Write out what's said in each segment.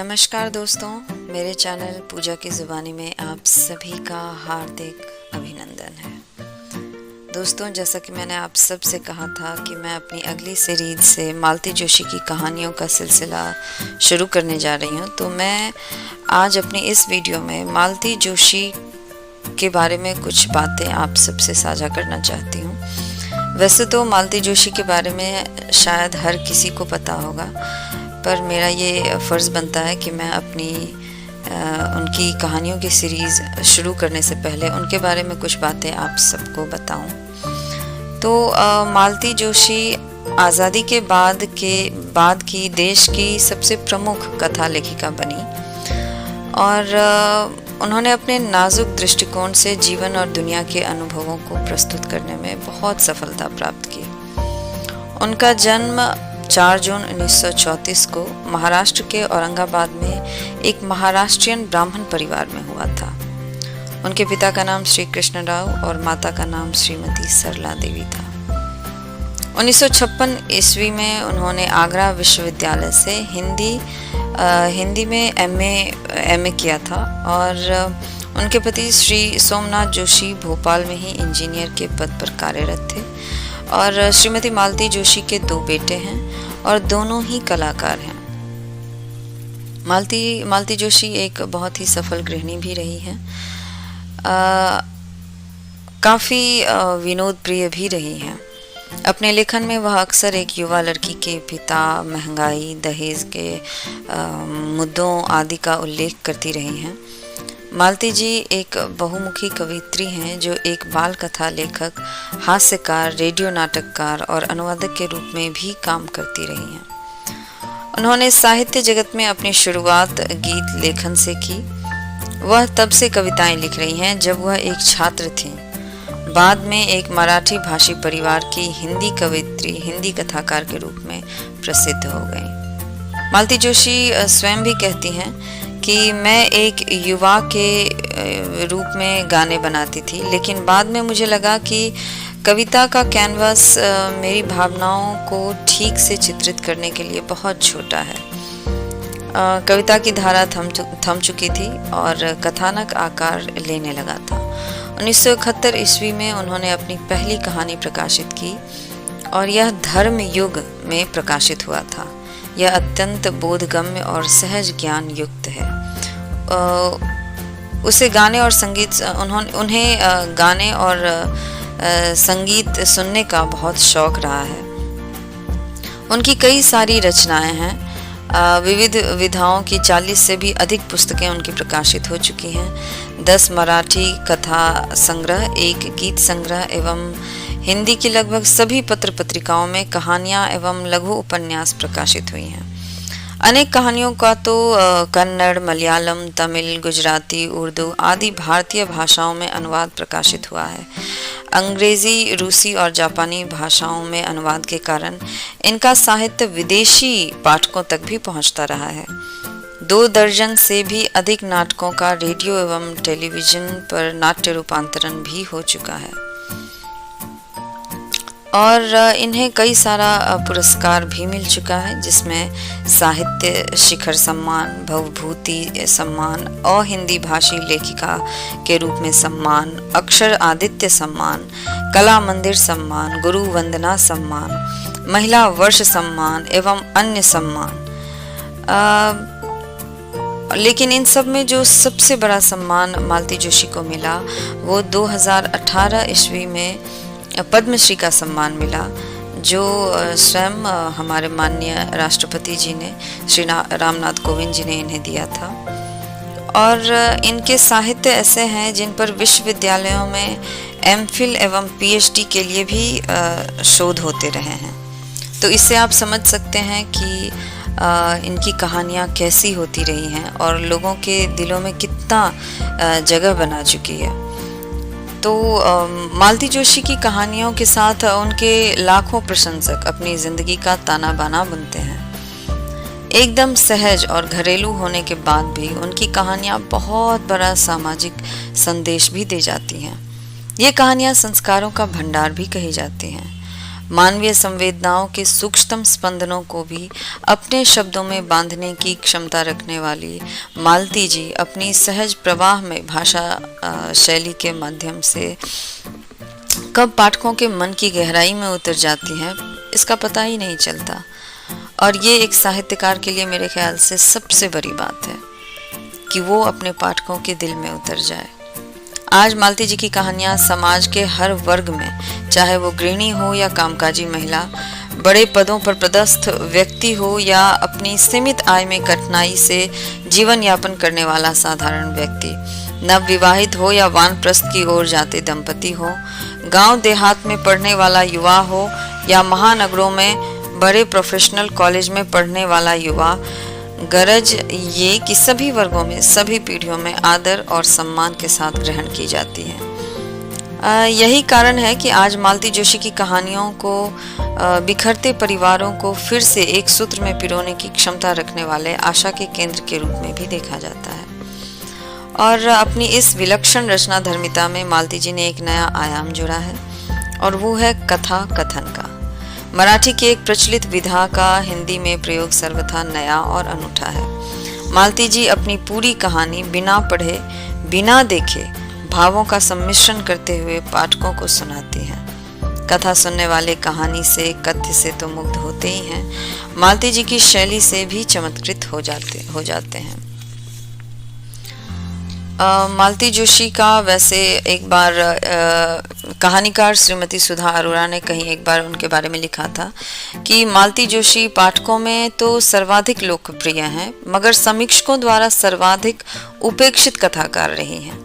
नमस्कार दोस्तों, मेरे चैनल पूजा की ज़ुबानी में आप सभी का हार्दिक अभिनंदन है। दोस्तों, जैसा कि मैंने आप सब से कहा था कि मैं अपनी अगली सीरीज से मालती जोशी की कहानियों का सिलसिला शुरू करने जा रही हूं, तो मैं आज अपनी इस वीडियो में मालती जोशी के बारे में कुछ बातें आप सबसे साझा करना चाहती हूं। वैसे तो मालती जोशी के बारे में शायद हर किसी को पता होगा, पर मेरा ये फ़र्ज़ बनता है कि मैं अपनी उनकी कहानियों की सीरीज़ शुरू करने से पहले उनके बारे में कुछ बातें आप सबको बताऊं। तो मालती जोशी आज़ादी के बाद की देश की सबसे प्रमुख कथा लेखिका बनी और उन्होंने अपने नाजुक दृष्टिकोण से जीवन और दुनिया के अनुभवों को प्रस्तुत करने में बहुत सफलता प्राप्त की। उनका जन्म 4 जून 1934 को महाराष्ट्र के औरंगाबाद में एक महाराष्ट्रियन ब्राह्मण परिवार में हुआ था। उनके पिता का नाम श्री कृष्ण राव और माता का नाम श्रीमती सरला देवी था। 1956 ईस्वी में उन्होंने आगरा विश्वविद्यालय से हिंदी में एमए किया था और उनके पति श्री सोमनाथ जोशी भोपाल में ही इंजीनियर के पद पर कार्यरत थे और श्रीमती मालती जोशी के 2 बेटे हैं और दोनों ही कलाकार हैं। मालती जोशी एक बहुत ही सफल गृहिणी भी रही हैं, काफ़ी विनोद प्रिय भी रही हैं। अपने लेखन में वह अक्सर एक युवा लड़की के पिता, महंगाई, दहेज के मुद्दों आदि का उल्लेख करती रही हैं। मालती जी एक बहुमुखी कवयित्री हैं जो एक बाल कथा लेखक, हास्यकार, रेडियो नाटककार और अनुवादक के रूप में भी काम करती रही हैं। उन्होंने साहित्य जगत में अपनी शुरुआत गीत लेखन से की। वह तब से कविताएं लिख रही हैं जब वह एक छात्र थीं। बाद में एक मराठी भाषी परिवार की हिंदी कवयित्री, हिंदी कथाकार के रूप में प्रसिद्ध हो गई। मालती जोशी स्वयं भी कहती हैं कि मैं एक युवा के रूप में गाने बनाती थी, लेकिन बाद में मुझे लगा कि कविता का कैनवास मेरी भावनाओं को ठीक से चित्रित करने के लिए बहुत छोटा है। कविता की धारा थम चुकी थी और कथानक आकार लेने लगा था। 1971 ईस्वी में उन्होंने अपनी पहली कहानी प्रकाशित की और यह धर्म युग में प्रकाशित हुआ था। यह अत्यंत बोधगम्य और सहज ज्ञान युक्त है। उसे गाने और संगीत उन्हें गाने और संगीत सुनने का बहुत शौक रहा है। उनकी कई सारी रचनाएं हैं। विविध विधाओं की 40 से भी अधिक पुस्तकें उनकी प्रकाशित हो चुकी हैं। 10 मराठी कथा संग्रह, 1 गीत संग्रह एवं हिंदी की लगभग सभी पत्र पत्रिकाओं में कहानियां एवं लघु उपन्यास प्रकाशित हुई हैं। अनेक कहानियों का तो कन्नड़, मलयालम, तमिल, गुजराती, उर्दू आदि भारतीय भाषाओं में अनुवाद प्रकाशित हुआ है। अंग्रेजी, रूसी और जापानी भाषाओं में अनुवाद के कारण इनका साहित्य विदेशी पाठकों तक भी पहुंचता रहा है। 2 दर्जन से भी अधिक नाटकों का रेडियो एवं टेलीविजन पर नाट्य रूपांतरण भी हो चुका है और इन्हें कई सारा पुरस्कार भी मिल चुका है, जिसमें साहित्य शिखर सम्मान, भवभूति सम्मान, अहिंदी भाषी लेखिका के रूप में सम्मान, अक्षर आदित्य सम्मान, कला मंदिर सम्मान, गुरु वंदना सम्मान, महिला वर्ष सम्मान एवं अन्य सम्मान। लेकिन इन सब में जो सबसे बड़ा सम्मान मालती जोशी को मिला वो 2018 ईस्वी में पद्मश्री का सम्मान मिला, जो स्वयं हमारे माननीय राष्ट्रपति जी ने, श्री रामनाथ कोविंद जी ने इन्हें दिया था। और इनके साहित्य ऐसे हैं जिन पर विश्वविद्यालयों में एमफिल एवं पीएचडी के लिए भी शोध होते रहे हैं। तो इससे आप समझ सकते हैं कि इनकी कहानियाँ कैसी होती रही हैं और लोगों के दिलों में कितना जगह बना चुकी है। तो मालती जोशी की कहानियों के साथ उनके लाखों प्रशंसक अपनी ज़िंदगी का ताना बाना बुनते हैं। एकदम सहज और घरेलू होने के बाद भी उनकी कहानियाँ बहुत बड़ा सामाजिक संदेश भी दे जाती हैं। ये कहानियाँ संस्कारों का भंडार भी कही जाती हैं। मानवीय संवेदनाओं के सूक्ष्म स्पंदनों को भी अपने शब्दों में बांधने की क्षमता रखने वाली मालती जी अपनी सहज प्रवाह में भाषा शैली के माध्यम से कब पाठकों के मन की गहराई में उतर जाती हैं, इसका पता ही नहीं चलता। और ये एक साहित्यकार के लिए मेरे ख्याल से सबसे बड़ी बात है कि वो अपने पाठकों के दिल में उतर जाए। आज मालती जी की कहानियाँ समाज के हर वर्ग में, चाहे वो गृहिणी हो या कामकाजी महिला, बड़े पदों पर पदस्थ व्यक्ति हो या अपनी सीमित आय में कठिनाई से जीवन यापन करने वाला साधारण व्यक्ति, नवविवाहित हो या वानप्रस्थ की ओर जाते दंपति हो, गांव देहात में पढ़ने वाला युवा हो या महानगरों में बड़े प्रोफेशनल कॉलेज में पढ़ने वाला युवा, गरज ये कि सभी वर्गों में, सभी पीढ़ियों में आदर और सम्मान के साथ ग्रहण की जाती है। यही कारण है कि आज मालती जोशी की कहानियों को बिखरते परिवारों को फिर से एक सूत्र में पिरोने की क्षमता रखने वाले आशा के केंद्र के रूप में भी देखा जाता है। और अपनी इस विलक्षण रचना धर्मिता में मालती जी ने एक नया आयाम जोड़ा है, और वो है कथा कथन का। मराठी की एक प्रचलित विधा का हिंदी में प्रयोग सर्वथा नया और अनूठा है। मालती जी अपनी पूरी कहानी बिना पढ़े, बिना देखे, भावों का सम्मिश्रण करते हुए पाठकों को सुनाती हैं। कथा सुनने वाले कहानी से, कथ्य से तो मुग्ध होते ही हैं, मालती जी की शैली से भी चमत्कृत हो जाते हैं। मालती जोशी का वैसे एक बार कहानीकार श्रीमती सुधा अरोड़ा ने कहीं एक बार उनके बारे में लिखा था कि मालती जोशी पाठकों में तो सर्वाधिक लोकप्रिय हैं, मगर समीक्षकों द्वारा सर्वाधिक उपेक्षित कथाकार रही हैं।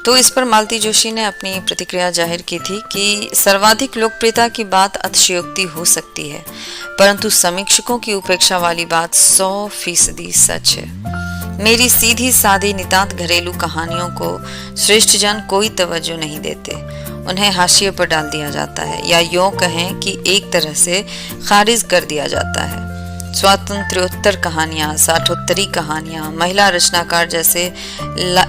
तो इस पर मालती जोशी ने अपनी प्रतिक्रिया जाहिर की थी कि सर्वाधिक लोकप्रियता की बात अतिशयोक्ति हो सकती है, परंतु समीक्षकों की उपेक्षा वाली बात 100% सच है। मेरी सीधी सादी नितांत घरेलू कहानियों को श्रेष्ठ जन कोई तवज्जो नहीं देते, उन्हें हाशिए पर डाल दिया जाता है, या यूं कहें कि एक तरह से खारिज कर दिया जाता है। स्वातंत्र्योत्तर कहानियां, साठोत्तरी कहानियां, महिला रचनाकार जैसे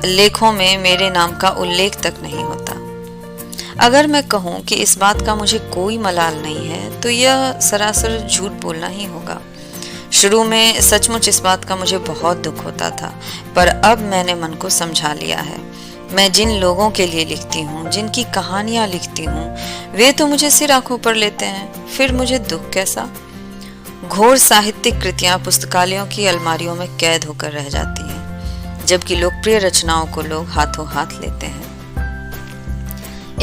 लेखों में मेरे नाम का उल्लेख तक नहीं होता। अगर मैं कहूँ कि इस बात का मुझे कोई मलाल नहीं है, तो यह सरासर झूठ बोलना ही होगा। शुरू में सचमुच इस बात का मुझे बहुत दुख होता था, पर अब मैंने मन को समझा लिया है। मैं जिन लोगों के लिए लिखती हूँ, जिनकी कहानियाँ लिखती हूँ, वे तो मुझे सिर आंखों पर लेते हैं, फिर मुझे दुख कैसा। घोर साहित्यिक कृतियाँ पुस्तकालयों की अलमारियों में कैद होकर रह जाती हैं, जबकि लोकप्रिय रचनाओं को लोग हाथों हाथ लेते हैं।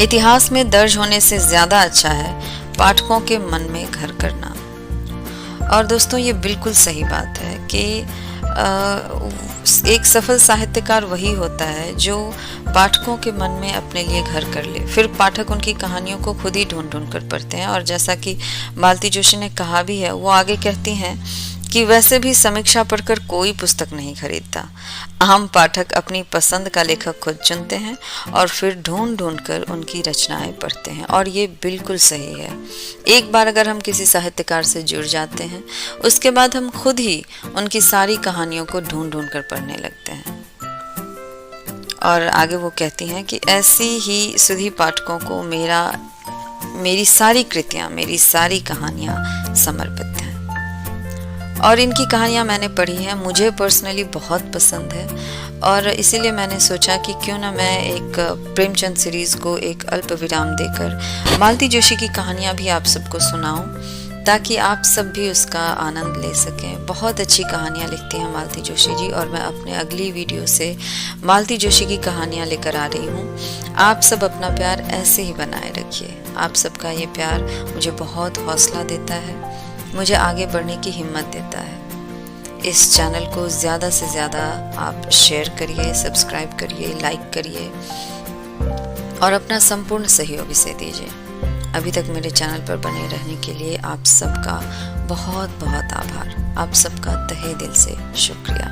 इतिहास में दर्ज होने से ज्यादा अच्छा है पाठकों के मन में घर करना। और दोस्तों, ये बिल्कुल सही बात है कि एक सफल साहित्यकार वही होता है जो पाठकों के मन में अपने लिए घर कर ले। फिर पाठक उनकी कहानियों को खुद ही ढूंढ ढूंढ कर पढ़ते हैं। और जैसा कि मालती जोशी ने कहा भी है, वो आगे कहती हैं कि वैसे भी समीक्षा पढ़कर कोई पुस्तक नहीं खरीदता। आम पाठक अपनी पसंद का लेखक खुद चुनते हैं और फिर ढूंढ ढूंढ कर उनकी रचनाएं पढ़ते हैं। और ये बिल्कुल सही है। एक बार अगर हम किसी साहित्यकार से जुड़ जाते हैं, उसके बाद हम खुद ही उनकी सारी कहानियों को ढूंढ ढूंढ कर पढ़ने लगते हैं। और आगे वो कहती हैं कि ऐसी ही सुधी पाठकों को मेरी सारी कृतियाँ, मेरी सारी कहानियाँ समर्पित हैं। और इनकी कहानियाँ मैंने पढ़ी हैं, मुझे पर्सनली बहुत पसंद है, और इसीलिए मैंने सोचा कि क्यों ना मैं एक प्रेमचंद सीरीज़ को एक अल्प विराम देकर मालती जोशी की कहानियाँ भी आप सबको सुनाऊं, ताकि आप सब भी उसका आनंद ले सकें। बहुत अच्छी कहानियाँ लिखती हैं मालती जोशी जी, और मैं अपने अगली वीडियो से मालती जोशी की कहानियाँ लेकर आ रही हूँ। आप सब अपना प्यार ऐसे ही बनाए रखिए। आप सबका ये प्यार मुझे बहुत हौसला देता है, मुझे आगे बढ़ने की हिम्मत देता है। इस चैनल को ज़्यादा से ज़्यादा आप शेयर करिए, सब्सक्राइब करिए, लाइक करिए और अपना संपूर्ण सहयोग इसे दीजिए। अभी तक मेरे चैनल पर बने रहने के लिए आप सबका बहुत बहुत आभार। आप सबका तहे दिल से शुक्रिया।